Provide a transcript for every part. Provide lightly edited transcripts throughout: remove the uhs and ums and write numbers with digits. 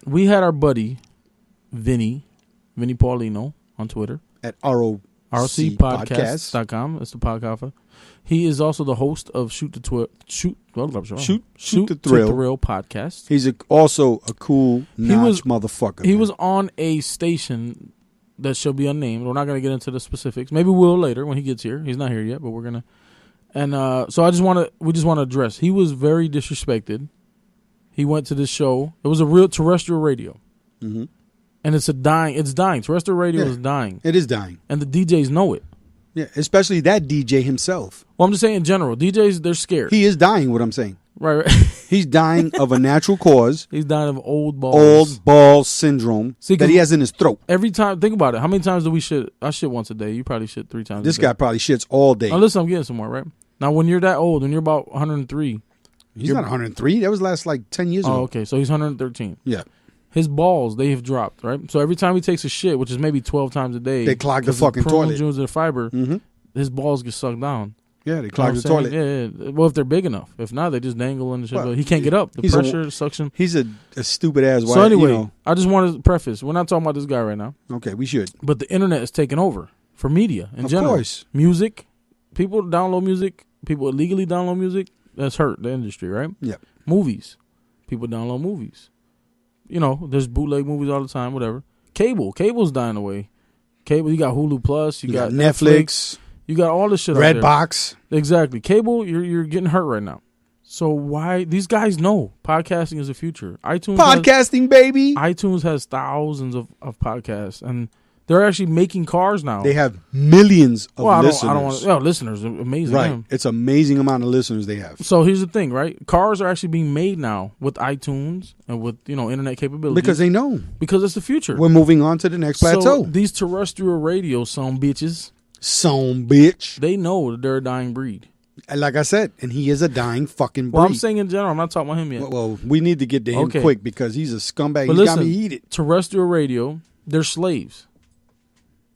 we had our buddy Vinnie Paulino on Twitter at ROCPodcasts.com. That's the podcast. He is also the host of Shoot the Thrill podcast. He's also a cool motherfucker. He was on a station that shall be unnamed. We're not going to get into the specifics. Maybe we'll later when he gets here. He's not here yet, but we're gonna. And so we just want to address. He was very disrespected. He went to this show. It was a real terrestrial radio, and it's dying. Terrestrial radio is dying. It is dying, and the DJs know it. Yeah, especially that DJ himself. Well, I'm just saying in general, DJs, they're scared. He is dying. What I'm saying. Right. He's dying of a natural cause. He's dying of old balls. Old ball syndrome that he has in his throat. Every time, think about it. How many times do we shit? I shit once a day. You probably shit 3 times This a day. guy probably shits all day. Now, listen, I'm getting somewhere, right? Now, when you're that old, when you're about 103. He's not 103. That was last like 10 years ago. Oh, okay. So he's 113. Yeah. His balls, they have dropped, right? So every time he takes a shit, which is maybe 12 times a day. They clog the fucking toilet. Of the fiber, his balls get sucked down. Yeah, they clog the toilet. Yeah. Well, if they're big enough. If not, they just dangle and shit. Well, he can't get up. The pressure, suction. He's a stupid ass. So anyway, I just want to preface. We're not talking about this guy right now. Okay, we should. But the internet is taking over for media in general. Of course. Music. People download music. People illegally download music. That's hurt the industry, right? Yeah. Movies. People download movies. You know, there's bootleg movies all the time, whatever. Cable's dying away. Cable, you got Hulu Plus, you got Netflix. You got all this shit Redbox. Exactly. Cable, you're getting hurt right now. So why these guys know podcasting is the future. Baby. iTunes has thousands of podcasts, and they're actually making cars now. They have millions of listeners. I don't want listeners. Amazing. Right. It's an amazing amount of listeners they have. So here's the thing, right? Cars are actually being made now with iTunes and with, internet capabilities. Because they know. Because it's the future. We're moving on to the next plateau. So these terrestrial radio bitches. They know that they're a dying breed. Like I said, and he is a dying fucking breed. Well, I'm saying in general. I'm not talking about him yet. Well, we need to get to him quick because he's a scumbag. But He's got me heated. Terrestrial radio, they're slaves.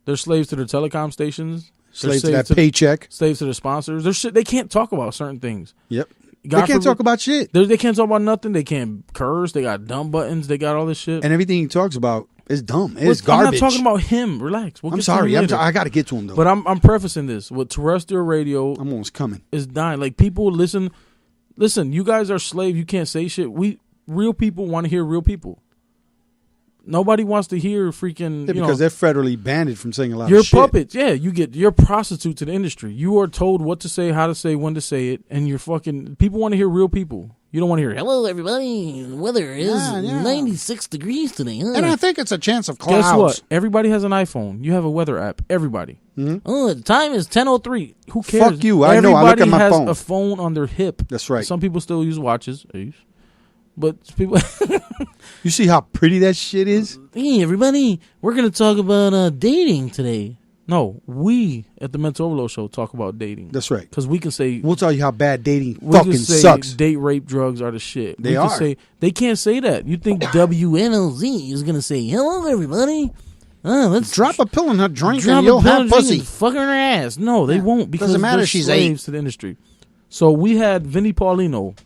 They're slaves to their telecom stations. Slaves to that paycheck. Slaves to their sponsors. They can't talk about certain things. Yep. They can't talk about shit. They can't talk about nothing. They can't curse. They got dumb buttons. They got all this shit. And everything he talks about is dumb. It's garbage. I'm not talking about him. Relax. I'm sorry. I got to get to him, though. But I'm prefacing this with terrestrial radio. I'm almost coming. Is dying. Like, people listen. Listen, you guys are slaves. You can't say shit. Real people want to hear real people. Nobody wants to hear freaking. Because they're federally banned from saying a lot of shit. You're puppets. Yeah, you're prostitute to the industry. You are told what to say, how to say, when to say it, and you're fucking. People want to hear real people. You don't want to hear, hello, everybody. The weather is 96 degrees today. And I think it's a chance of clouds. Guess what? Everybody has an iPhone. You have a weather app. Everybody. Mm-hmm. Oh, the time is 10:03. Who cares? Fuck you. I know. I look at my phone. Everybody has a phone on their hip. That's right. Some people still use watches. But people. You see how pretty that shit is? Hey, everybody. We're going to talk about dating today. No, we at the Mental Overload Show talk about dating. That's right. Because we can say... We'll tell you how bad dating fucking sucks. Date, rape, drugs are the shit. They are. They can't say that. You think WNLZ is going to say, hello, everybody. Let's drop a pill in her drink and you'll have pussy. Fucking her ass. No, they won't because doesn't matter. They're She's slaves to the industry. So we had Vinnie Paulino.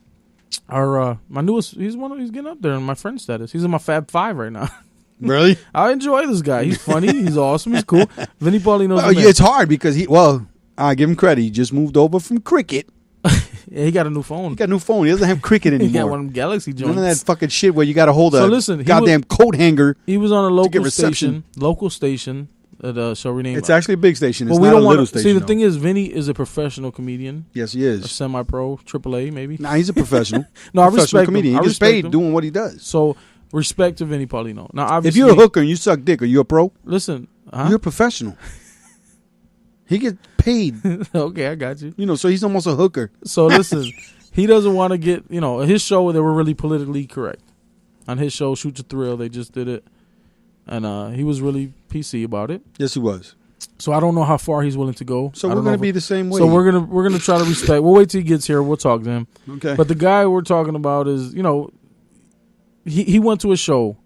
My newest, he's getting up there in my friend status. He's in my Fab 5 right now. Really? I enjoy this guy. He's funny. He's awesome. He's cool. Vinnie Paulino. It's hard because I give him credit. He just moved over from cricket. Yeah, he got a new phone. He doesn't have cricket anymore. He got one of them Galaxy joints. None of that fucking shit where you got to hold a goddamn coat hanger. He was on a local station. At a show renamed. It's actually a big station. It's not a little station. See, the thing is, Vinny is a professional comedian. Yes, he is. A semi-pro, AAA, maybe. Nah, he's a professional. No, I respect comedian. him. He gets paid doing what he does. So, respect to Vinnie Paulino. Now, obviously, if you're a hooker and you suck dick, are you a pro? Listen, you're a professional. He gets paid. Okay, I got you. So he's almost a hooker. So listen, he doesn't want to get, his show, they were really politically correct. On his show, Shoot the Thrill, they just did it. And he was really PC about it. Yes, he was. So I don't know how far he's willing to go. So we're going to be the same way. So we're gonna try to respect. We'll wait till he gets here. We'll talk to him. Okay. But the guy we're talking about is, he went to a show.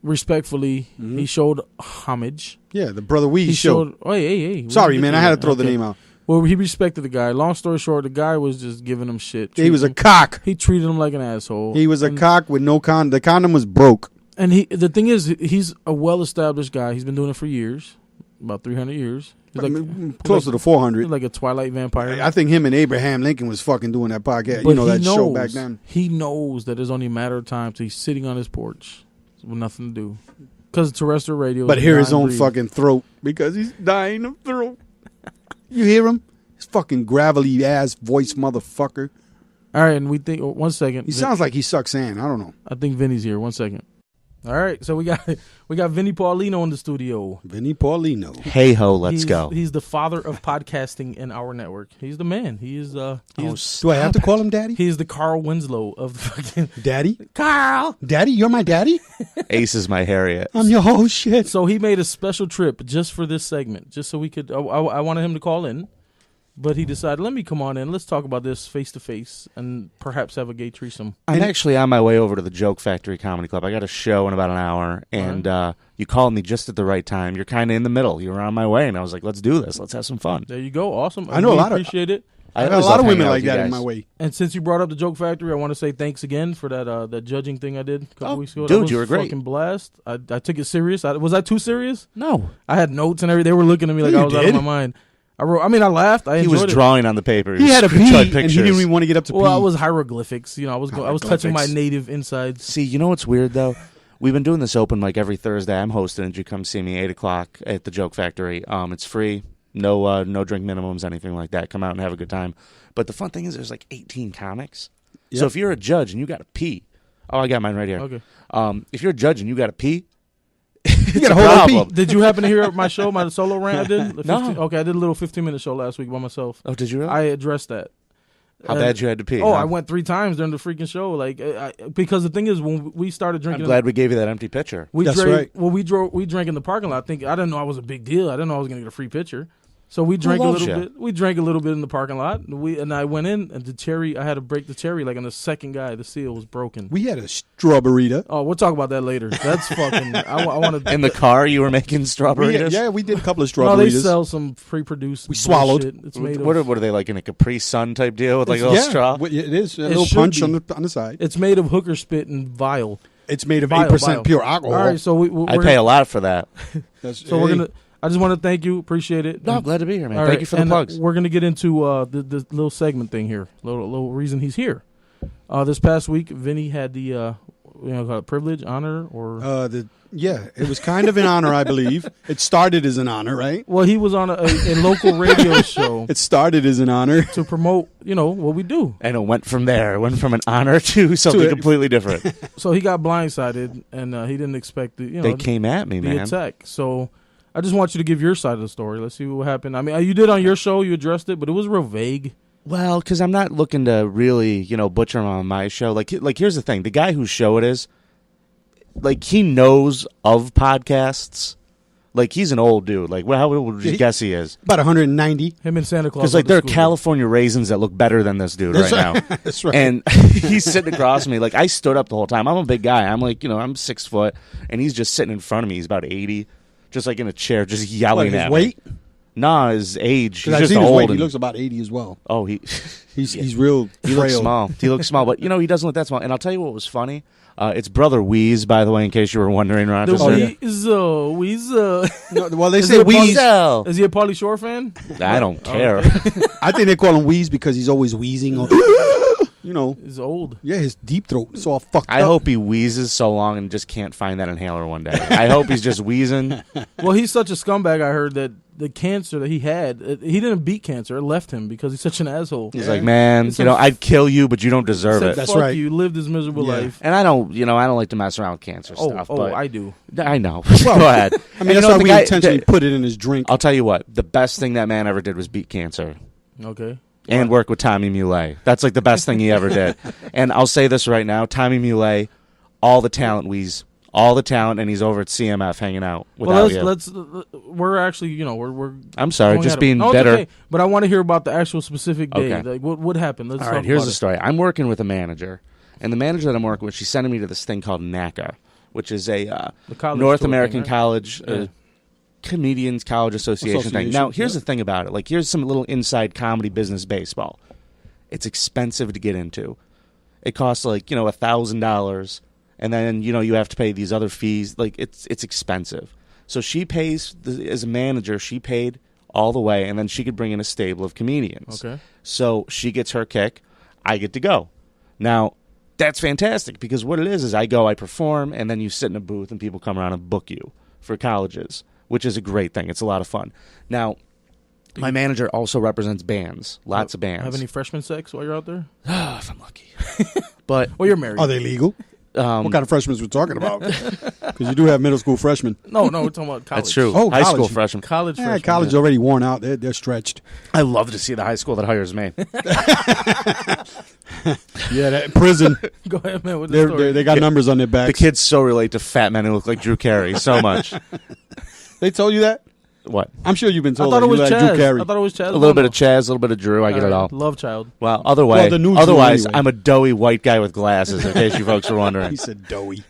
Respectfully, he showed homage. Yeah, the brother Wease show. Hey. Sorry, man, I had to throw the name out. Well, he respected the guy. Long story short, the guy was just giving him shit. He was a cock. He treated him like an asshole. He was a cock with no condom. The condom was broke. And the thing is, he's a well-established guy. He's been doing it for years, about 300 years. He's Closer to 400. He's like a Twilight vampire. I think him and Abraham Lincoln was fucking doing that podcast. But that show back then. He knows that it's only a matter of time till he's sitting on his porch with nothing to do. Because terrestrial radio. But hear his own fucking throat because he's dying of throat. You hear him? His fucking gravelly ass voice, motherfucker. All right, and we think. Oh, 1 second. He sounds like he sucks sand. I don't know. I think Vinny's here. 1 second. All right, so we got Vinnie Paulino in the studio. Vinnie Paulino. Hey ho, let's go. He's the father of podcasting in our network. He's the man. He is. Do I have to call him daddy? He's the Carl Winslow of the fucking daddy. Carl, daddy, you're my daddy. Ace is my Harriet. I'm your whole shit. So he made a special trip just for this segment, just so we could. I wanted him to call in. But he decided, let me come on in. Let's talk about this face to face and perhaps have a gay threesome. I'm actually on my way over to the Joke Factory Comedy Club. I got a show in about an hour, and you called me just at the right time. You're kind of in the middle. You were on my way, and I was like, let's do this. Let's have some fun. There you go. Awesome. I know a lot appreciate it. I got a lot of women like that in my way. And since you brought up the Joke Factory, I want to say thanks again for that judging thing I did a couple weeks ago. Dude, you were great. Fucking blast. I took it serious. Was I too serious? No. I had notes and everything. They were looking at me like I was out of my mind. I laughed. I enjoyed it. He was drawing on the paper. He had a pee, and he didn't even want to get up to pee. Well, I was hieroglyphics. I was touching my native insides. See, you know what's weird, though? We've been doing this open mic every Thursday. I'm hosting it. You come see me 8 o'clock at the Joke Factory. It's free. No drink minimums, anything like that. Come out and have a good time. But the fun thing is there's like 18 comics. Yep. So if you're a judge and you got to pee. Oh, I got mine right here. Okay. If you're a judge and you got to pee, you got a whole pee. Did you happen to hear my show, my solo rant I did? No. Okay, I did a little 15-minute show last week by myself. Oh, did you really? I addressed that. How bad you had to pee? Oh, I went 3 times during the freaking show. Because the thing is, when we started drinking, I'm glad we gave you that empty pitcher. That's right. Well, we drank in the parking lot. I didn't know I was a big deal. I didn't know I was going to get a free pitcher. So we drank a little bit. We drank a little bit in the parking lot. And I went in, and the cherry. I had to break the cherry. Like on the second guy, the seal was broken. We had a strawberry. Oh, we'll talk about that later. That's fucking. I want to. In the car, you were making strawberries. Yeah, we did a couple of strawberries. No, they sell some pre-produced. We swallowed. It's made what are they like in a Capri Sun type deal with like a little straw? It is a little punch on the side. It's made of hooker spit and vial. It's made of 8% pure alcohol. All right, so I pay a lot for that. So we're gonna. I just want to thank you. Appreciate it. No, I'm glad to be here, man. Thank you for the plugs. We're going to get into the little segment thing here, little reason he's here. This past week, Vinny had the privilege, honor, or it was kind of an honor, I believe. It started as an honor, right? Well, he was on a local radio show. It started as an honor to promote, what we do, and it went from there. It went from an honor to something completely different. So he got blindsided, and he didn't expect the they came at me, man. The attack. So I just want you to give your side of the story. Let's see what happened. I mean, you did on your show, you addressed it, but it was real vague. Well, because I'm not looking to really, butcher him on my show. Like, here's the thing: the guy whose show it is, like, he knows of podcasts. Like, he's an old dude. Like, how old would you guess he is? About 190. Him and Santa Claus. Because like, there are California raisins that look better than this dude now. That's right. And he's sitting across from me. Like, I stood up the whole time. I'm a big guy. I'm like, I'm 6 foot, and he's just sitting in front of me. He's about 80. Just like in a chair, just yelling at me. His weight? Nah, his age. He's just just old. old. Weight. He looks about 80 as well. Oh, he's real. He looks small. He looks small, but he doesn't look that small. And I'll tell you what was funny. It's brother Wease, by the way, in case you were wondering, Ron. Wease. No, well, they say Wease. Is he a Pauly Shore fan? I don't care. Okay. I think they call him Wease because he's always wheezing. He's old. Yeah, his deep throat is all fucked up. I hope he wheezes so long and just can't find that inhaler one day. I hope he's just wheezing. Well, he's such a scumbag, I heard, that the cancer that he had, he didn't beat cancer. It left him because he's such an asshole. He's like, man, I'd kill you, but you don't deserve it. That's right. You lived this miserable life. And I don't like to mess around with cancer stuff. But I do. I know. Well, go ahead. I mean, that's why we intentionally put it in his drink. I'll tell you what. The best thing that man ever did was beat cancer. Okay. And work with Tommy Muley. That's like the best thing he ever did. And I'll say this right now. Tommy Muley, all the talent, all the talent, and he's over at CMF hanging out without you. We're actually, we're. I'm sorry, just being better. Okay. But I want to hear about the actual specific day. Okay. Like, what happened? All right, here's the story. I'm working with a manager, and the manager that I'm working with, she's sending me to this thing called NACA, which is a North American college. comedians college association thing. Now, here's the thing about it. Like, here's some little inside comedy business baseball. It's expensive to get into. It costs like, $1,000, and then you have to pay these other fees. Like, it's expensive. So she pays as a manager. She paid all the way, and then she could bring in a stable of comedians. Okay. So she gets her kick. I get to go. Now, that's fantastic because what it is I go, I perform, and then you sit in a booth and people come around and book you for colleges, which is a great thing. It's a lot of fun. Now, my manager also represents bands, lots of bands. Have any freshman sex while you're out there? If I'm lucky. But well, you're married. Are they legal? What kind of freshmen we're talking about? Because you do have middle school freshmen. No, we're talking about college. That's true. Oh, high college. school freshmen. College freshmen. College already worn out. They're stretched. I love to see the high school that hires me. Yeah, that prison. Go ahead, man. With the story. They got numbers on their backs. The kids so relate to fat men who look like Drew Carey so much. They told you that? What? I'm sure you've been I told thought that it was you like Chaz. Drew Carey. I thought it was Chaz. A little bit of Chaz, a little bit of Drew. I get it all. Love child. Well, otherwise, the new Drew anyway. I'm a doughy white guy with glasses, in case you folks are wondering. He said doughy.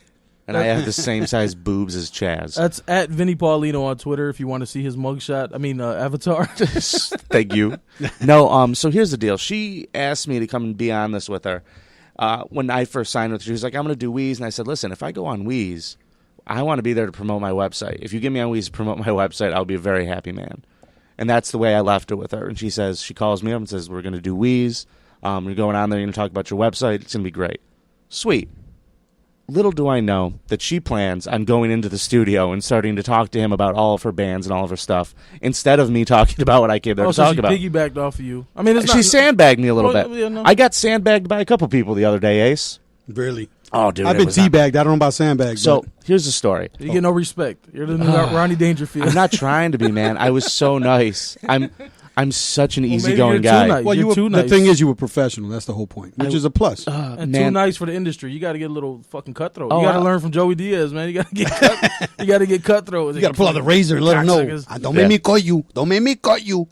And I have the same size boobs as Chaz. That's at Vinnie Paulino on Twitter if you want to see his mugshot. I mean, avatar. Thank you. No, so here's the deal. She asked me to come and be on this with her. When I first signed with her, she was like, I'm going to do Wease. And I said, listen, if I go on Wease, I want to be there to promote my website. If you get me on Wease to promote my website, I'll be a very happy man. And that's the way I left it with her. And she calls me up and says, we're going to do Wease. You're going on there, you're going to talk about your website. It's going to be great. Sweet. Little do I know that she plans on going into the studio and starting to talk to him about all of her bands and all of her stuff instead of me talking about what I came there to talk about. She piggybacked off of you. I mean, she sandbagged me a little bit. Yeah, no. I got sandbagged by a couple people the other day, Ace. Really? Oh, dude. I've been teabagged. I don't know about sandbagged. So here's the story. You get no respect. You're the new Ronnie Dangerfield. I'm not trying to be, man. I was so nice. I'm such an easygoing maybe you're guy. too nice. Well, You're too nice. The thing is, you were professional. That's the whole point, which is a plus. And man. too nice for the industry. You got to get a little fucking cutthroat. Oh, You got to learn from Joey Diaz, man. You got to get you got to get cutthroat. You got to pull out the razor and let her know. Don't make me cut you. Don't make me cut you.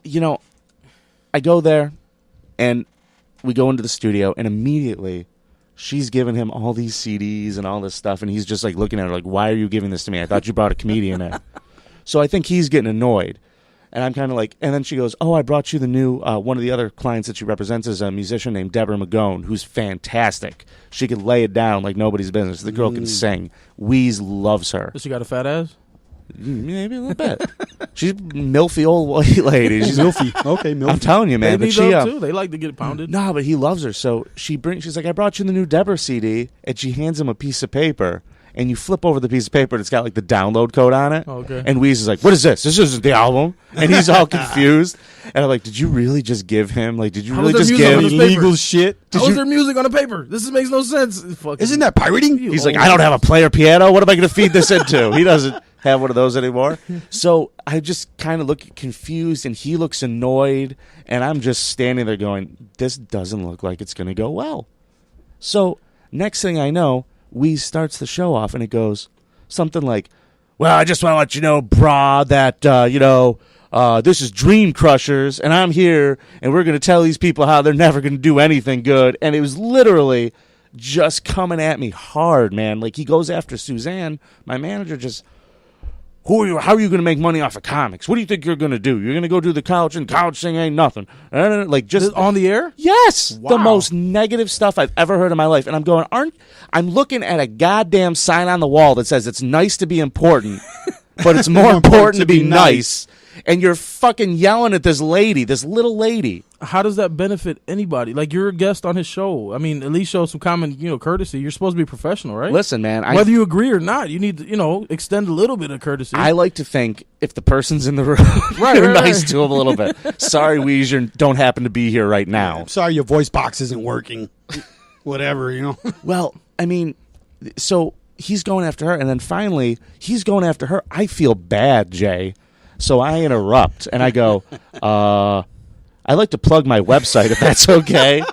I go there, and we go into the studio, and immediately she's giving him all these CDs and all this stuff, and he's just like looking at her like, why are you giving this to me? I thought you brought a comedian in. So I think he's getting annoyed. And I'm kind of like, and then she goes, I brought you the new, one of the other clients that she represents is a musician named Deborah Magone, who's fantastic. She could lay it down like nobody's business. The girl can sing. Wease loves her. Does she got a fat ass? Maybe a little bit. She's a milfy old white lady. She's milfy. Okay, milfy. I'm telling you, man. They But need those too. They like to get pounded. No, but he loves her. So she's like, I brought you the new Deborah CD, and she hands him a piece of paper. And you flip over the piece of paper, and it's got like the download code on it. Okay. And Wease is like, "What is this? This isn't the album." And he's all confused. And I'm like, "Did you really just give him? Like, did you really just give illegal shit? How is there music on the paper? This makes no sense. Isn't that pirating?" He's like, "I don't have a player piano. What am I going to feed this into?" He doesn't have one of those anymore. So I just kind of look confused, and he looks annoyed, and I'm just standing there going, "This doesn't look like it's going to go well." So next thing I know, Wease starts the show off, and it goes something like, well, I just want to let you know, brah, that, this is Dream Crushers, and I'm here, and we're going to tell these people how they're never going to do anything good. And it was literally just coming at me hard, man. Like, he goes after Suzanne, my manager, just, how are you going to make money off of comics? What do you think you're going to do? You're going to go do the college, and college thing ain't nothing. Like, just on the air? Yes. Wow. The most negative stuff I've ever heard in my life. And I'm going, I'm looking at a goddamn sign on the wall that says it's nice to be important, but it's more important to be nice. And you're fucking yelling at this little lady. How does that benefit anybody? Like, you're a guest on his show. I mean, at least show some common, courtesy. You're supposed to be professional, right? Listen, man. Whether you agree or not, you need to, extend a little bit of courtesy. I like to think if the person's in the room, you're nice to them a little bit. Sorry, Wease, you don't happen to be here right now. I'm sorry your voice box isn't working. Whatever, Well, I mean, so he's going after her, and then finally he's going after her. I feel bad, Jay. So I interrupt, and I go, I'd like to plug my website, if that's okay.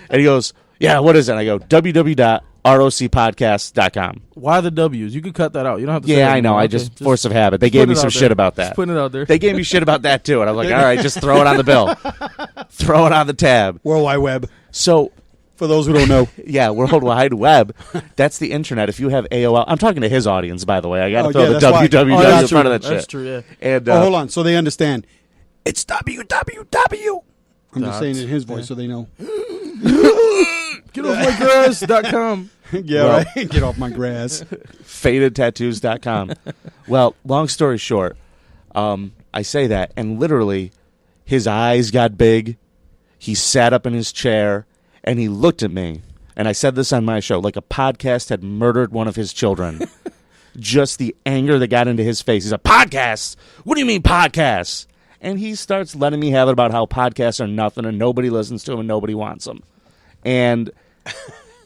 And he goes, yeah, what is it? And I go, www.ROCPodcasts.com. Why the W's? You could cut that out. You don't have to say that Yeah, I know. anymore. I Okay, just force of habit. They gave me some shit about that. Just putting it out there. They gave me shit about that, too. And I'm like, all right, just throw it on the bill. Throw it on the tab. World Wide Web. So For those who don't know. Yeah, World Wide Web. That's the internet. If you have AOL, I'm talking to his audience, by the way. I got to throw the www in front of that shit. That's true, yeah. And, hold on, so they understand. It's www. I'm just saying it in his voice so they know. GetOffMyGrass.com. Yeah, right. Get off my grass. FadedTattoos.com. Well, long story short, I say that, and literally, his eyes got big. He sat up in his chair, and he looked at me. And I said this on my show, like a podcast had murdered one of his children. Just the anger that got into his face. He's like, podcasts? What do you mean podcasts? And he starts letting me have it about how podcasts are nothing, and nobody listens to them, and nobody wants them. And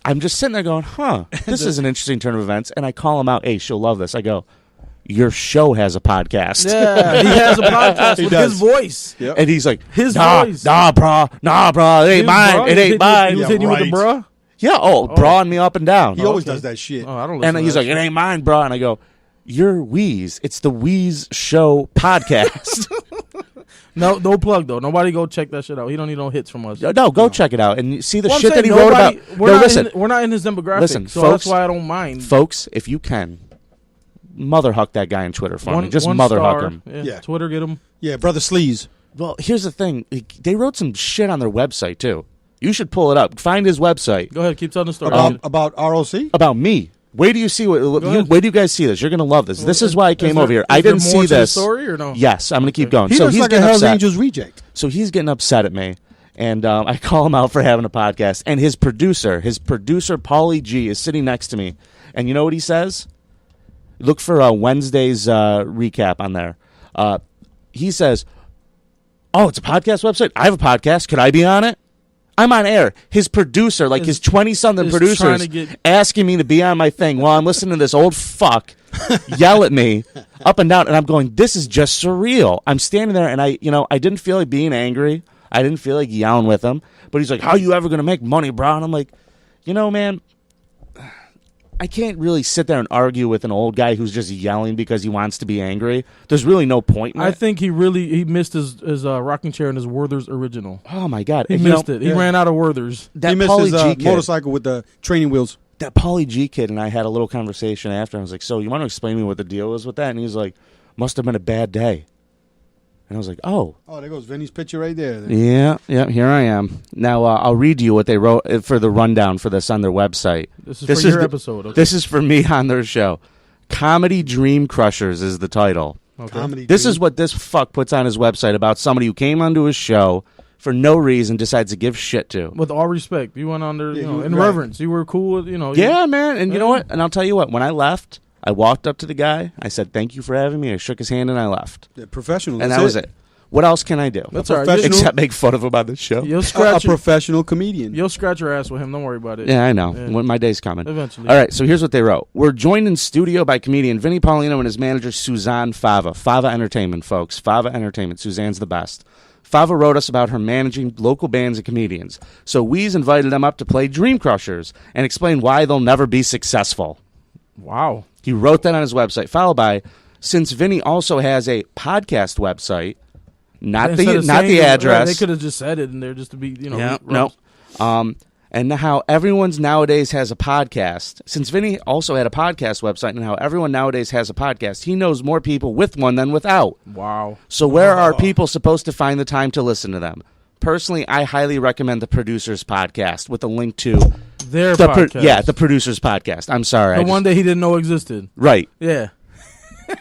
I'm just sitting there going, this is an interesting turn of events. And I call him out, hey, she'll love this. I go, your show has a podcast. Yeah, he has a podcast with his voice. Yep. And he's like, his voice. Nah, bro, it ain't mine. It ain't mine. He was hitting you with the bruh? Yeah, brawing me up and down. He always does that shit. Oh, I don't listen And he's like, it ain't mine, bro. And I go, you're Wease. It's the Wease Show podcast. No plug, though. Nobody go check that shit out. He don't need no hits from us. No, go check it out and see the Well, shit that he wrote about. We're not in his demographic, listen, so folks, that's why I don't mind. Folks, if you can, mother huck that guy on Twitter for me. Just one mother star. huck him. Yeah. Twitter, get him. Yeah, Brother Sleaze. Well, here's the thing. They wrote some shit on their website, too. You should pull it up. Find his website. Go ahead, keep telling the story. About ROC? About me. Wait do you see wait do you guys see this? You're gonna love this. This is why I came over here. I didn't see this. Story or no? Yes, I'm gonna keep going. He so looks he's like a getting Hells upset. Angels reject. So he's getting upset at me, and I call him out for having a podcast. And his producer, Paulie G, is sitting next to me, and you know what he says? Look for Wednesday's recap on there. He says, "Oh, it's a podcast website. I have a podcast. Could I be on it?" I'm on air. His producer, like his 20-something producer, is asking me to be on my thing while I'm listening to this old fuck yell at me up and down, and I'm going, this is just surreal. I'm standing there, and I didn't feel like being angry. I didn't feel like yelling with him. But he's like, how are you ever going to make money, bro? And I'm like, man, I can't really sit there and argue with an old guy who's just yelling because he wants to be angry. There's really no point in it. I think he missed his rocking chair and his Werther's original. Oh, my God. He missed it. He ran out of Werther's. He missed his motorcycle with the training wheels. That Paulie G kid and I had a little conversation after. I was like, so you want to explain to me what the deal was with that? And he was like, must have been a bad day. And I was like, oh. Oh, there goes Vinny's picture right there. Yeah, here I am. Now, I'll read you what they wrote for the rundown for this on their website. This is for your episode. Okay. This is for me on their show. Comedy Dream Crushers is the title. Okay. This is what this fuck puts on his website about somebody who came onto his show for no reason, decides to give shit to. With all respect. You went under, in reverence. You were cool with, Yeah, man. And you know what? And I'll tell you what. When I left, I walked up to the guy. I said, thank you for having me. I shook his hand and I left. Yeah, professional. And that was it. What else can I do? That's all right. Except make fun of him on this show. You'll scratch a professional comedian. You'll scratch your ass with him. Don't worry about it. Yeah, I know. Yeah. When my day's coming. Eventually. All right, so here's what they wrote. We're joined in studio by comedian Vinnie Paulino and his manager, Suzanne Fava. Fava Entertainment, folks. Fava Entertainment. Suzanne's the best. Fava wrote us about her managing local bands and comedians. So Wease invited them up to play Dream Crushers and explain why they'll never be successful. Wow. He wrote that on his website, followed by, since Vinny also has a podcast website, not the address. They could have just said it in there just to be, No. And how everyone's nowadays has a podcast. Since Vinny also had a podcast website and how everyone nowadays has a podcast, he knows more people with one than without. Wow. So where are people supposed to find the time to listen to them? Personally, I highly recommend the Producers Podcast with a link to their podcast. The Producers Podcast. I'm sorry. The one that he didn't know existed. Right. Yeah.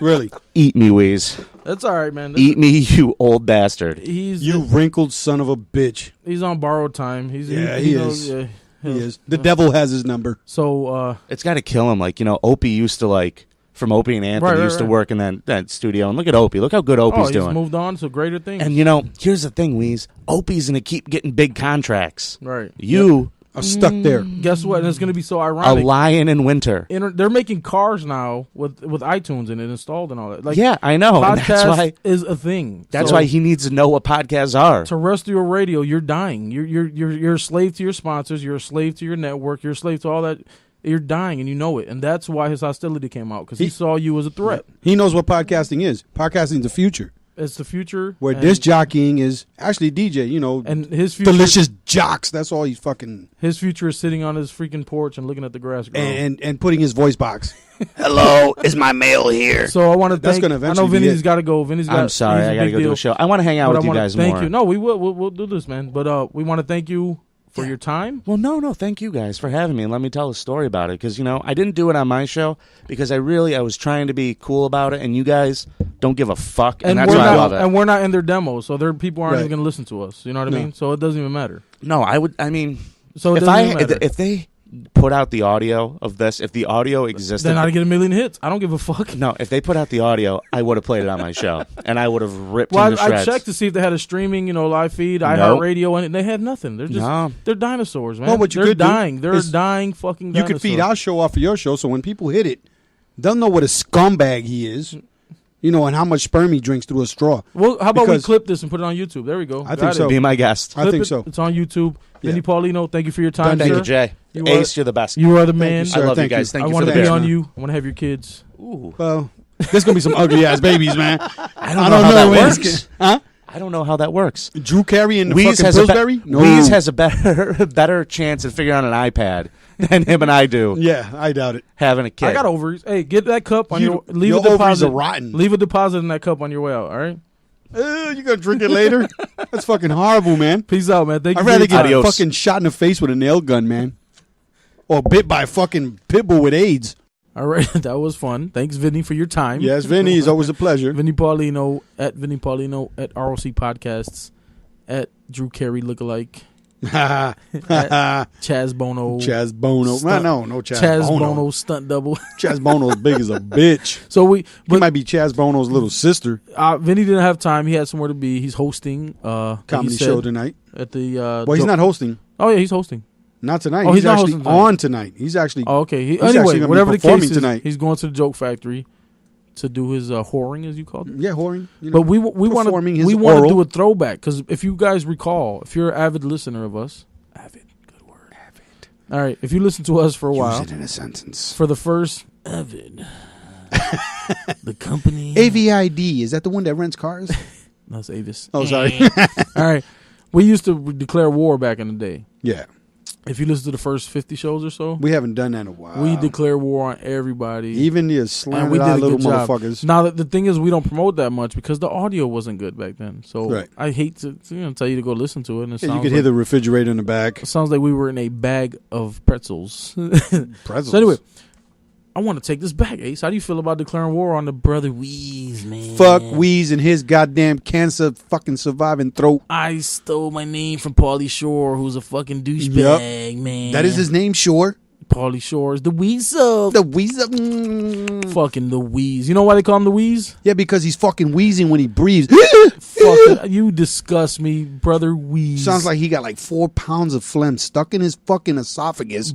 Really? Eat me, Wease. That's all right, man. Eat me, you old bastard. You wrinkled son of a bitch. He on borrowed time. He is. He is. The devil has his number. So it's got to kill him. Like, Opie used to from Opie and Anthony used to work in that studio. And look at Opie. Look how good Opie's doing. He's moved on to greater things. And here's the thing, Wease. Opie's gonna keep getting big contracts. Right. You are stuck there. Guess what? And it's gonna be so ironic. A lion in winter. They're making cars now with iTunes in it installed and all that. Yeah, I know. Podcast and that's why is a thing. That's why he needs to know what podcasts are. Terrestrial radio, you're dying. You're a slave to your sponsors. You're a slave to your network. You're a slave to all that. You're dying, and you know it. And that's why his hostility came out, because he saw you as a threat. He knows what podcasting is. Podcasting is the future. It's the future. Where disc jockeying is actually DJ, and his future, delicious jocks. That's all he's fucking. His future is sitting on his freaking porch and looking at the grass grow. And putting his voice box. Hello, is my mail here? So I want to thank. That's gonna eventually I know Vinny's got to go. I'm sorry, I got to go do a show. I want to hang out with you guys more. Thank you. No, we will. We'll do this, man. But we want to thank you for your time. Well, no, thank you guys for having me, and let me tell a story about it, because I didn't do it on my show because I was trying to be cool about it, and you guys don't give a fuck, and that's why I love it. And we're not in their demos, so people aren't even going to listen to us. You know what I mean? So it doesn't even matter. No, So if they put out the audio of this, if the audio existed, then I'd get a million hits. I don't give a fuck. No, if they put out the audio, I would have played it on my show, and I would have ripped into shreds. I checked to see if they had a streaming, live feed, iHeartRadio, and they had nothing. They're just they're dinosaurs, man. Well, what you they're could dying. do They're dying fucking dinosaurs. You could feed our show off of your show, so when people hit it, they'll know what a scumbag he is, and how much sperm he drinks through a straw. Well, how about we clip this and put it on YouTube? There we go. I think so. Be my guest. I think so. It's on YouTube. Vinnie Paulino, thank you for your time, Thank sir. you, Jay. Ace, you're the best. You are the man. You, I love you guys. Thank you for the I want to be beer. on you. I want to have your kids. Ooh. Well, there's going to be some ugly-ass babies, man. I don't know how that works. Huh? I don't know how that works. Drew Carey and the Wease fucking Pillsbury? Wease has a better chance at figuring out an iPad than him and I do. Yeah, I doubt it. Having a kid. I got ovaries. Hey, get that cup on your deposit. Are rotten. Leave a deposit in that cup on your way out, all right? You gonna drink it later? That's fucking horrible, man. Peace out, man. Thank you. I'd rather get fucking shot in the face with a nail gun, man. Or bit by a fucking pit bull with AIDS. All right, that was fun. Thanks, Vinny, for your time. Yes, Vinny, it's always a pleasure. Vinnie Paulino at ROCPodcasts at Drew Carey Lookalike. Chaz Bono. Chaz Bono. No Chaz Bono stunt double. Chaz Bono's big as a bitch. So he might be Chaz Bono's little sister. Vinny didn't have time. He had somewhere to be. He's hosting comedy show tonight at the. Well, he's not hosting. Oh yeah, he's hosting. Not tonight. Oh, he's actually on tonight. He's actually. Oh, okay. Anyway, whatever the case is, tonight. He's going to the Joke Factory to do his whoring, as you called it. Yeah, whoring. But we want to do a throwback, because if you guys recall, if you're an avid listener of us. Good word. Avid. All right. If you listen to us for a while. Use it in a sentence. For the first. Avid. The company. AVID. Is that the one that rents cars? That's Avis. Oh, sorry. All right. We used to declare war back in the day. Yeah. If you listen to the first 50 shows or so. We haven't done that in a while. We declare war on everybody. Even the slanted-eyed little motherfuckers. Now, the thing is, we don't promote that much because the audio wasn't good back then. So right. I hate to tell you to go listen to it. And you could hear the refrigerator in the back. It sounds like we were in a bag of pretzels. Pretzels? So anyway, I want to take this back, Ace. How do you feel about declaring war on the brother Wease, man? Fuck Wease and his goddamn cancer fucking surviving throat. I stole my name from Pauly Shore, who's a fucking douchebag, man. That is his name, Shore? Pauly Shore is the Weasel. The Weasel. Fucking the Wease. You know why they call him the Wease? Yeah, because he's fucking wheezing when he breathes. You disgust me, brother Wease. Sounds like he got like 4 pounds of phlegm stuck in his fucking esophagus.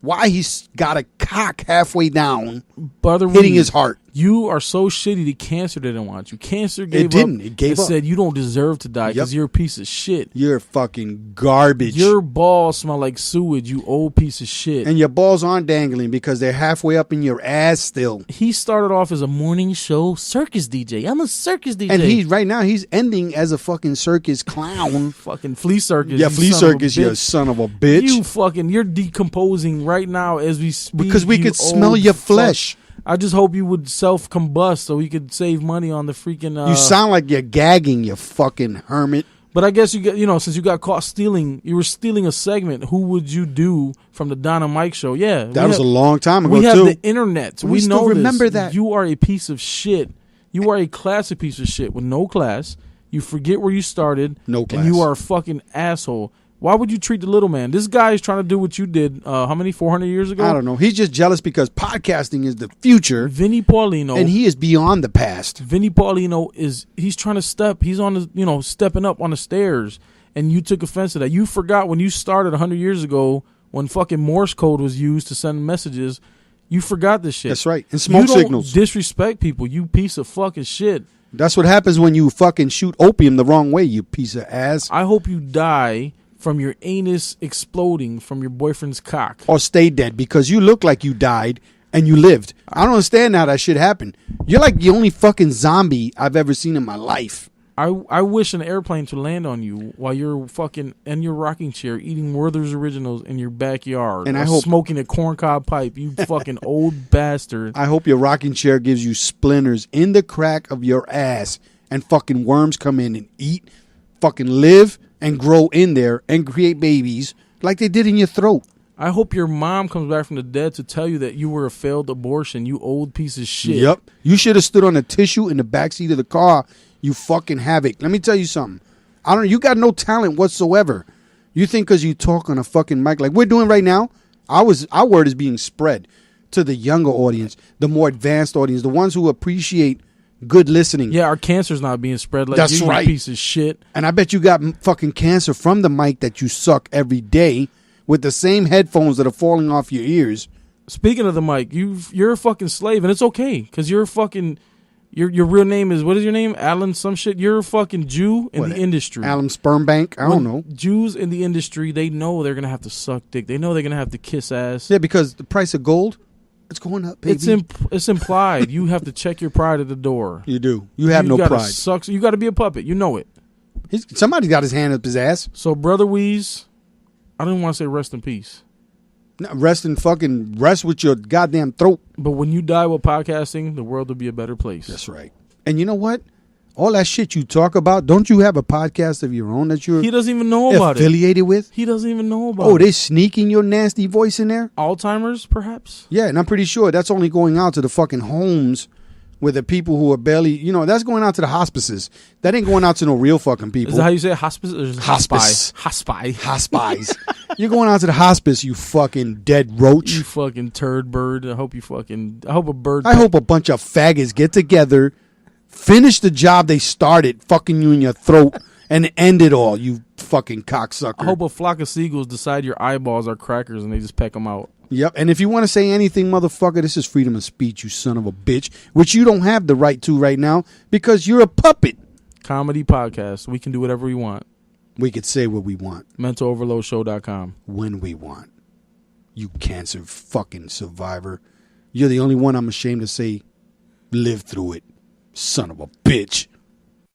Why he's got a cock halfway down, brother hitting Wease, his heart. You are so shitty that cancer didn't want you. Cancer gave up. It gave up. Said you don't deserve to die because you're a piece of shit. You're fucking garbage. Your balls smell like sewage, you old piece of shit. And your balls aren't dangling because they're halfway up in your ass still. He started off as a morning show circus DJ. I'm a circus DJ. And right now he's ending as a fucking circus clown. Fucking flea circus. Yeah, flea circus, you son of a bitch. You're decomposing right now as we speak. Because we could smell your flesh. I just hope you would self-combust so we could save money on the freaking... you sound like you're gagging, you fucking hermit. But I guess since you got caught stealing, you were stealing a segment. Who would you do from the Don and Mike show? Yeah. That was a long time ago, we too. We have the internet. We still know remember this. that. You are a piece of shit. You are a classic piece of shit with no class. You forget where you started. No class. And you are a fucking asshole. Why would you treat the little man? This guy is trying to do what you did, how many, 400 years ago? I don't know. He's just jealous because podcasting is the future. Vinnie Paulino. And he is beyond the past. Vinnie Paulino he's trying to he's on the, stepping up on the stairs. And you took offense to that. You forgot when you started 100 years ago when fucking Morse code was used to send messages. You forgot this shit. That's right. And smoke signals. You don't disrespect people, you piece of fucking shit. That's what happens when you fucking shoot opium the wrong way, you piece of ass. I hope you die from your anus exploding from your boyfriend's cock. Or stay dead because you look like you died and you lived. I don't understand how that shit happened. You're like the only fucking zombie I've ever seen in my life. I wish an airplane to land on you while you're fucking in your rocking chair eating Werther's Originals in your backyard, and or I hope smoking a corncob pipe. You fucking old bastard. I hope your rocking chair gives you splinters in the crack of your ass, and fucking worms come in and eat, fucking live and grow in there and create babies like they did in your throat. I hope your mom comes back from the dead to tell you that you were a failed abortion, you old piece of shit. Yep. You should have stood on a tissue in the backseat of the car, you fucking havoc. Let me tell you something. You got no talent whatsoever. You think because you talk on a fucking mic like we're doing right now, our word is being spread to the younger audience, the more advanced audience, the ones who appreciate good listening. Yeah, our cancer's not being spread like That's you, right. You piece of shit. And I bet you got fucking cancer from the mic that you suck every day with the same headphones that are falling off your ears. Speaking of the mic, you're a fucking slave, and it's okay because you're a fucking. Your real name is, what is your name? Alan some shit. You're a fucking Jew in the industry. Alan Sperm Bank? I don't know. Jews in the industry, they know they're gonna have to suck dick. They know they're gonna have to kiss ass. Yeah, because the price of gold, it's going up, baby. It's implied. You have to check your pride at the door. You do. You have no pride. You got to be a puppet. You know it. Somebody got his hand up his ass. So, Brother Wease, I don't want to say rest in peace. No, rest with your goddamn throat. But when you die with podcasting, the world will be a better place. That's right. And you know what? All that shit you talk about, don't you have a podcast of your own that you're He doesn't even know about affiliated with? He doesn't even know about it. Oh, they sneaking your nasty voice in there? Alzheimer's, perhaps? Yeah, and I'm pretty sure that's only going out to the fucking homes with the people who are barely, that's going out to the hospices. That ain't going out to no real fucking people. Is that how you say it? Hospice? Or Hospice. Hospice. You're going out to the hospice, you fucking dead roach. You fucking turd bird. I hope a bird. I hope a bunch of faggots get together, finish the job they started, fucking you in your throat, and end it all, you fucking cocksucker. I hope a flock of seagulls decide your eyeballs are crackers and they just peck them out. Yep, and if you want to say anything, motherfucker, this is freedom of speech, you son of a bitch, which you don't have the right to right now because you're a puppet. Comedy podcast. We can do whatever we want. We could say what we want. MentalOverloadShow.com. When we want. You cancer fucking survivor. You're the only one I'm ashamed to say lived through it. Son of a bitch.